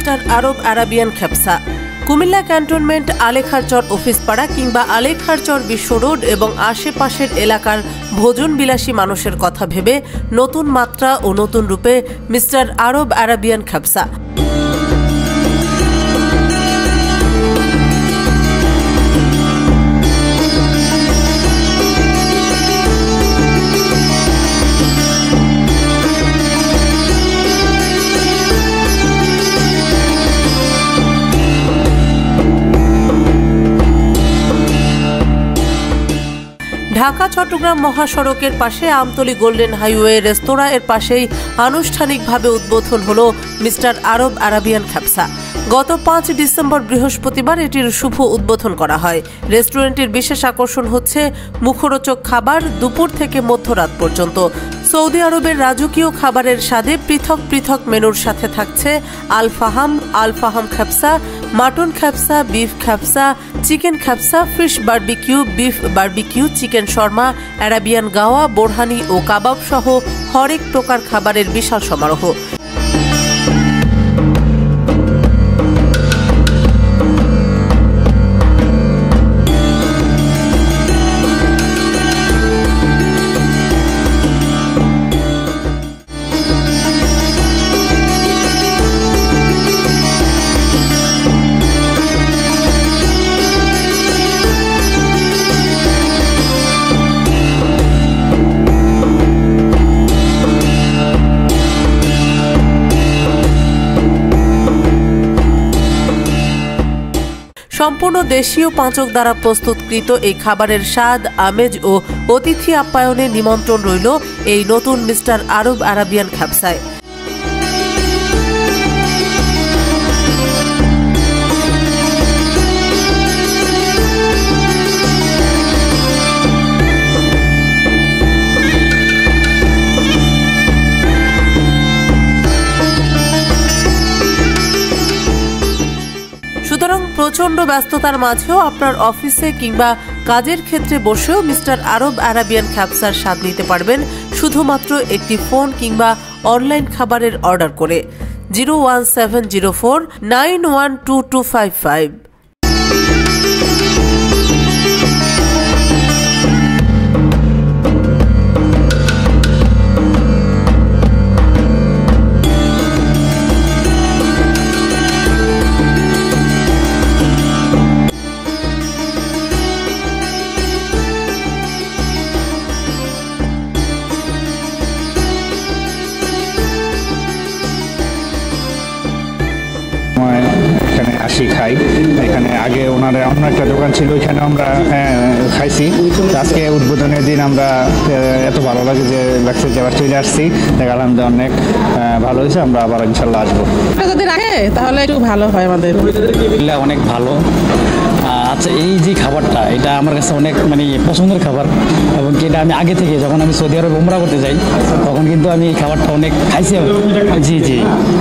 Mister আরব Arabian খেপসা। Comilla cantonment Alekharchar office পাড়া কিংবা আলেখারচর বিশ্ব রোড এবং আশেপাশের এলাকার ভোজন বিলাসী মানুষের কথা ভেবে নতুন মাত্রা ও নতুন রূপে মিস্টার আরব আরাবিয়ান খেপসা। ঢাকা চট্টগ্রাম মহাসড়কের পাশে আমতলী গোল্ডেন হাইওয়ে রেস্তোরাঁ এর পাশেই আনুষ্ঠানিকভাবে উদ্বোধন হল মিস্টার আরব আরাবিয়ান খেপসা। গত 5 ডিসেম্বর বৃহস্পতিবার এটির শুভ উদ্বোধন করা হয়। রেস্টুরেন্টের বিশেষ আকর্ষণ হচ্ছে মুখরোচক খাবার দুপুর থেকে মধ্যরাত পর্যন্ত। সৌদি আরবের রাজকীয় খাবারের স্বাদে পৃথক পৃথক মেনুর সাথে থাকছে আল ফাহাম খেপসা, মাটন খেপসা, বিফ খেপসা, চিকেন খেপসা, fish barbecue, beef barbecue, chicken shawarma, Arabian গাওয়া, বোরহানি ও কাবাব সহ হরেক প্রকার খাবারের বিশাল সমারোহ। সম্পূর্ণ দেশীয় পাঁচক দ্বারা প্রস্তুতকৃত এই খাবারের স্বাদ, আমেজ ও অতিথি আপ্যায়নে নিমন্ত্রণ রইল এই নতুন মিস্টার আরব আরাবিয়ান খেপসায়। সুতরাং প্রচণ্ড ব্যস্ততার মাঝেও আপনার অফিসে কিংবা কাজের ক্ষেত্রে বসেও মিস্টার আরব আরাবিয়ান খেপসার স্বাদ নিতে পারবেন শুধুমাত্র একটি ফোন কিংবা অনলাইন খাবারের অর্ডার করে 01704912255। এখানে আসি খাই। এখানে আগে ওনার অন্য একটা দোকান ছিল, ওইখানে আমরা খাইছি। আজকে উদ্বোধনের দিন আমরা এত ভালো লাগছে যে আবার চলে আসছি, দেখালাম যে অনেক ভালো হয়েছে। আমরা আবার ইনশাল্লাহ আসবো। যদি রাখে তাহলে একটু ভালো হয় আমাদের। অনেক ভালো। আচ্ছা, এই যে খাবারটা এটা আমার কাছে অনেক পছন্দের খাবার, এবং এটা আমি আগে থেকে যখন আমি সৌদি আরব উমরা করতে যাই তখন কিন্তু আমি এই খাবারটা অনেক খাইছি। জি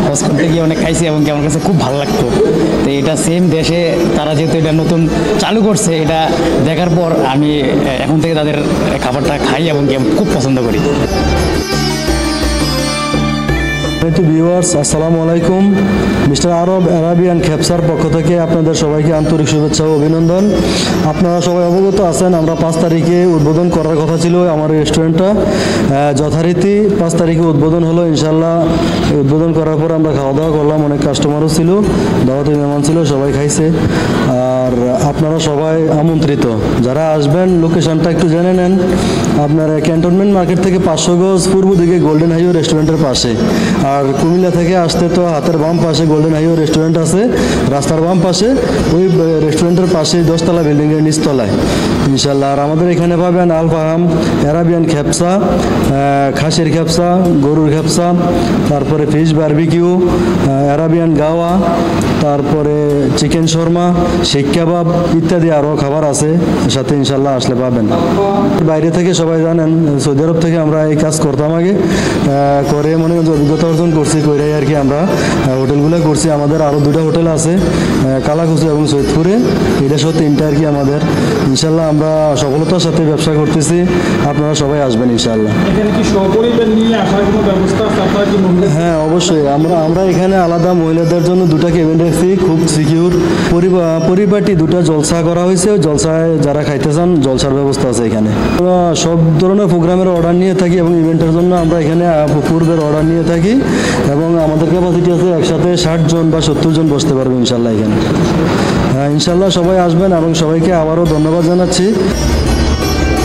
হজ করতে গিয়ে অনেক খাইছি এবং আমার কাছে খুব ভালো লাগতো। তো এটা সেম দেশে তারা যেহেতু এটা নতুন চালু করছে, এটা দেখার পর আমি এখন থেকে তাদের খাবারটা খাই এবং খুব পছন্দ করি। ভিউয়ার্স, আসসালামু আলাইকুম। মিস্টার আরব আরাবিয়ান খেপসার পক্ষ থেকে আপনাদের সবাইকে আন্তরিক শুভেচ্ছা ও অভিনন্দন। আপনারা সবাই অবগত আছেন, আমরা 5 তারিখে উদ্বোধন করার কথা ছিল আমার রেস্টুরেন্টটা। যথারীতি 5 তারিখে উদ্বোধন হলো। ইনশাল্লাহ উদ্বোধন করার পর আমরা খাওয়া দাওয়া করলাম, অনেক কাস্টমারও ছিল, দাওয়াতি মেহমান ছিল, সবাই খাইছে। আর আপনারা সবাই আমন্ত্রিত, যারা আসবেন লোকেশনটা একটু জেনে নেন। আপনার ক্যান্টনমেন্ট মার্কেট থেকে 500 গজ পূর্ব দিকে গোল্ডেন হাইওয়ে রেস্টুরেন্টের পাশে। আর কুমিল্লা থেকে আসতে তো হাতের বাম পাশে গোল্ডেন হাইওয়ে রেস্টুরেন্ট আছে, রাস্তার বাম পাশে, ওই রেস্টুরেন্টের পাশে 10তলা বিল্ডিংয়ের নিচতলায় ইনশাল্লাহ। আর আমাদের এখানে পাবেন আল ফাহাম আরাবিয়ান খেপসা, খাসির খেপসা, গরুর খেপসা, তারপরে ফিশ বারবিকিউ, আরাবিয়ান গাওয়া, তারপরে চিকেন শর্মা, শিক কাবাব ইত্যাদি আরও খাবার আছে সাথে। ইনশাল্লাহ আসলে পাবেন। বাইরে থেকে সবাই জানেন সৌদি আরব থেকে আমরা এই কাজ করতাম আগে, করে মনে অভিজ্ঞতা অর্জন আয়োজন করছি কইরাই আর কি আমরা হোটেলগুলো করছি। আমাদের আরও 2টা হোটেল আছে, কালাকুচি এবং সৈয়দপুরে, এটা সহ 3টা আর কি আমাদের। ইনশাল্লাহ আমরা সফলতার সাথে ব্যবসা করতেছি, আপনারা সবাই আসবেন ইনশাল্লাহ। এখানে কি সপরিবার নিয়ে আসার কোনো ব্যবস্থা আছে? আপনারা কি হ্যাঁ অবশ্যই, আমরা এখানে আলাদা মহিলাদের জন্য 2টা কেবিন রাখছি, খুব সিকিউর। পরিপাটি 2টা জলসা করা হয়েছে, জলসায় যারা খাইতে চান জলসার ব্যবস্থা আছে এখানে। আমরা সব ধরনের প্রোগ্রামের অর্ডার নিয়ে থাকি এবং ইভেন্টের জন্য আমরা এখানে পূর্বের অর্ডার নিয়ে থাকি এবং আমাদের ক্যাপাসিটি আছে একসাথে 60 জন বা 70 জন বসতে পারবে ইনশাল্লাহ এখানে। হ্যাঁ ইনশাল্লাহ সবাই আসবেন এবং সবাইকে আবারও ধন্যবাদ জানাচ্ছি।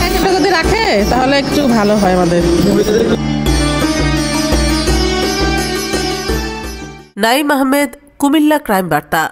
একটা যদি রাখে তাহলে একটু ভালো হয় আমাদের। নাইম আহমেদ, কুমিল্লা ক্রাইম বার্তা।